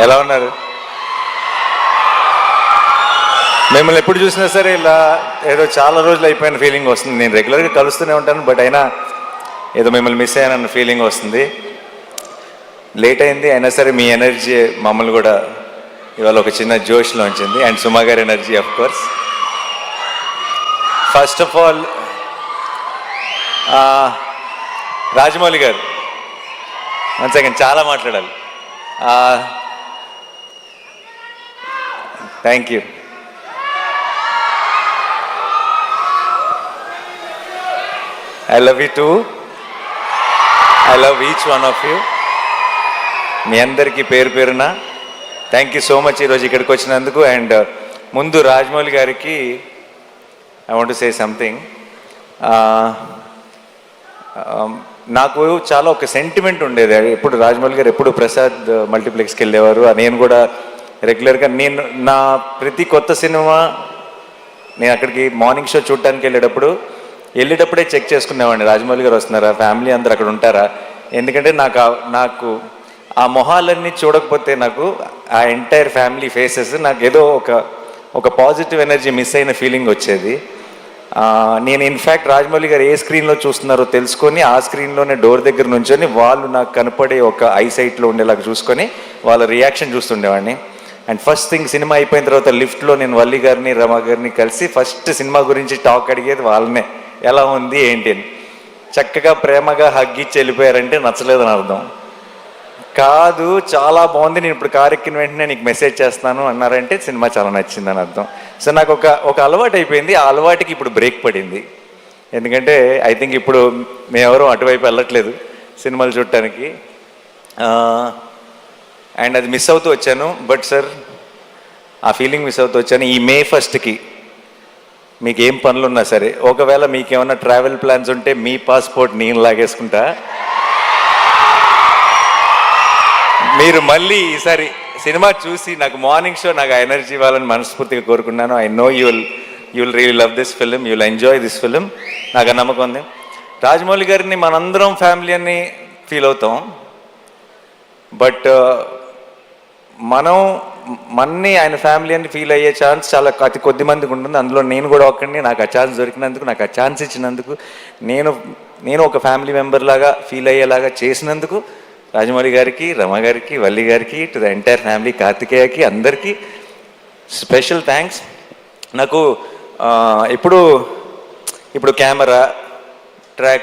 ఎలా ఉన్నారు? మిమ్మల్ని ఎప్పుడు చూసినా సరే ఇలా ఏదో చాలా రోజులు అయిపోయిన ఫీలింగ్ వస్తుంది. నేను రెగ్యులర్గా కలుస్తూనే ఉంటాను, బట్ అయినా ఏదో మిమ్మల్ని మిస్ అయ్యానన్న ఫీలింగ్ వస్తుంది. లేట్ అయింది అయినా సరే మీ ఎనర్జీ మమ్మల్ని కూడా ఇవాళ ఒక చిన్న జోష్లో ఉంచింది. అండ్ సుమా గారి energy of course. First of all Rajamouli గారు, వన్ సెకండ్, చాలా మాట్లాడాలి. Thank you. I love you too. I love each one of you. మీ అందరికీ పేరు పేరున థ్యాంక్ యూ సో మచ్ ఈరోజు ఇక్కడికి వచ్చినందుకు. అండ్ ముందు రాజమౌళి గారికి I want to say something. నాకు చాలా ఒక సెంటిమెంట్ ఉండేది. ఎప్పుడు రాజమౌళి గారు ఎప్పుడు ప్రసాద్ మల్టీప్లెక్స్కి వెళ్ళేవారు, నేను కూడా రెగ్యులర్గా నేను నా ప్రతి కొత్త సినిమా నేను అక్కడికి మార్నింగ్ షో చూడటానికి వెళ్ళేటప్పుడే చెక్ చేసుకునేవాడిని, రాజమౌళి గారు వస్తున్నారా, ఫ్యామిలీ అందరు అక్కడ ఉంటారా. ఎందుకంటే నాకు ఆ మొహాలన్నీ చూడకపోతే నాకు ఆ ఎంటైర్ ఫ్యామిలీ ఫేసెస్ నాకు ఏదో ఒక పాజిటివ్ ఎనర్జీ మిస్ అయిన ఫీలింగ్ వచ్చేది. నేను ఇన్ఫ్యాక్ట్ రాజమౌళి గారు ఏ స్క్రీన్లో చూస్తున్నారో తెలుసుకొని ఆ స్క్రీన్లోనే డోర్ దగ్గర నుంచొని వాళ్ళు నాకు కనపడే ఒక ఐసైట్లో ఉండేలాగా చూసుకొని వాళ్ళ రియాక్షన్ చూస్తుండేవాడిని. అండ్ ఫస్ట్ థింగ్ సినిమా అయిపోయిన తర్వాత లిఫ్ట్లో నేను వల్లి గారిని రమ గారిని కలిసి ఫస్ట్ సినిమా గురించి టాక్ అడిగేది వాళ్ళనే, ఎలా ఉంది ఏంటి అని. చక్కగా ప్రేమగా హగ్గిచ్చి వెళ్ళిపోయారంటే నచ్చలేదని అర్థం కాదు, చాలా బాగుంది, నేను ఇప్పుడు కారు ఎక్కిన వెంటనే నీకు మెసేజ్ చేస్తాను అన్నారంటే సినిమా చాలా నచ్చిందని అర్థం. సో నాకు ఒక అలవాటు అయిపోయింది. ఆ అలవాటుకి ఇప్పుడు బ్రేక్ పడింది. ఎందుకంటే ఐ థింక్ ఇప్పుడు మేమెవరూ అటువైపు వెళ్ళట్లేదు సినిమాలు చూడటానికి. అండ్ అది మిస్ అవుతూ వచ్చాను. బట్ సార్, ఆ ఫీలింగ్ మిస్ అవుతూ వచ్చాను. ఈ May 1st మీకు ఏం పనులున్నా సరే, ఒకవేళ మీకు ఏమైనా ట్రావెల్ ప్లాన్స్ ఉంటే మీ పాస్పోర్ట్ నేను లాగేసుకుంటా. మీరు మళ్ళీ ఈసారి సినిమా చూసి నాకు మార్నింగ్ షో నాకు ఆ ఎనర్జీ ఇవ్వాలని మనస్ఫూర్తిగా కోరుకున్నాను. I know you will really love this film, you will enjoy this film, నాకు ఆ నమ్మకం ఉంది. రాజమౌళి గారిని మనందరం ఫ్యామిలీ అని ఫీల్ అవుతాం, బట్ మన్ని ఆయన ఫ్యామిలీ అని ఫీల్ అయ్యే ఛాన్స్ చాలా అతి కొద్ది మందికి ఉంటుంది. అందులో నేను కూడా ఒక్కడిని. నాకు ఆ ఛాన్స్ దొరికినందుకు, నాకు ఆ ఛాన్స్ ఇచ్చినందుకు, నేను ఒక ఫ్యామిలీ మెంబర్ లాగా ఫీల్ అయ్యేలాగా చేసినందుకు రాజమౌళి గారికి, రమ గారికి, వల్లి గారికి, టు ద ఎంటైర్ ఫ్యామిలీ, కార్తికేయకి, అందరికీ స్పెషల్ థ్యాంక్స్. నాకు ఇప్పుడు కెమెరా ట్రాక్